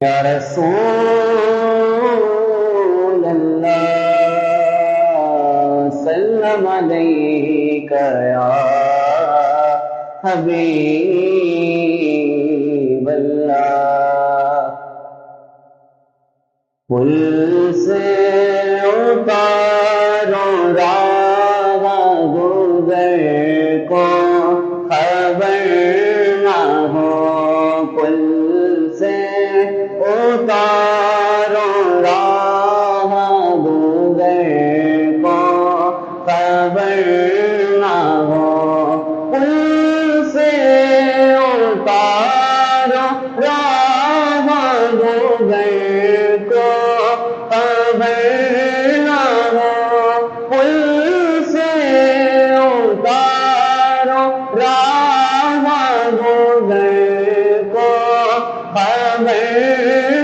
یا رسول اللہ سلم علیک یا حبیب اللہ پل سے اتارو راہ گزر کو خبر نہ ہو پل سے اتارو راہ گزر کو خبر نہ ہو پل سے اتارو راہ گزر کو خبر نہ ہو پل سے اتارو راہ گزر کو خبر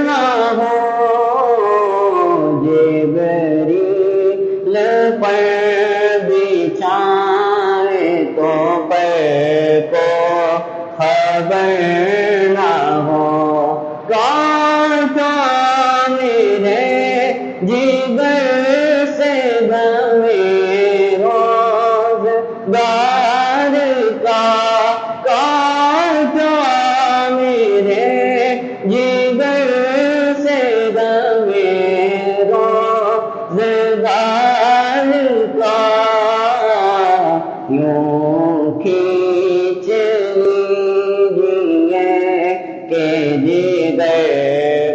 نہ ہو جبریل پر بچھائے تو پر کو خبر نہ ہو کانٹا میرے جگر سے دمے روزگار کا کانٹا میرے جگر سے دمے روزگار کا یوں کھینچ لیجیے کہ جگر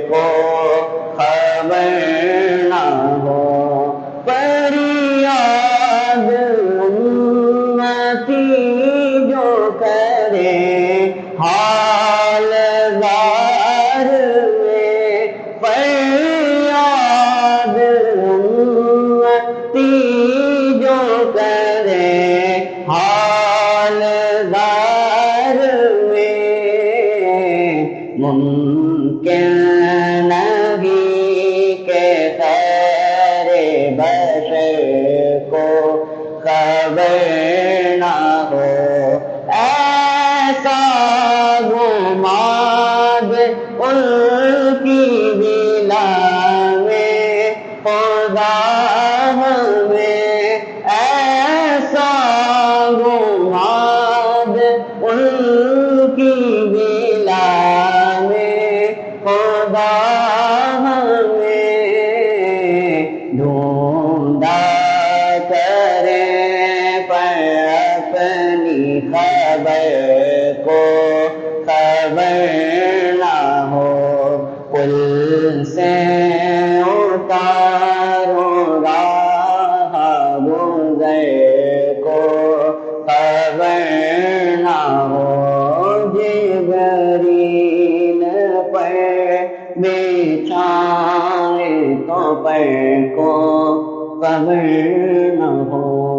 کو خبر نہ ہو فریاد امتی جو کرے حال زار میں فریاد امتی جو کرے حال زار میں ممکن نہیں کہ خیر بشر کو خبر نہ ہو ایسا گماد ان کی بلا میں خدا ہمیں ایسا گماد ان کی بلا میں خدا ہمیں ڈھونڈا کرے پر اپنی خبر کو خبر نہ ہو پل سے اتارو راہ گزر کو خبر نہ ہو جبریل پر بچھائے تو پر کو خبر نہ ہو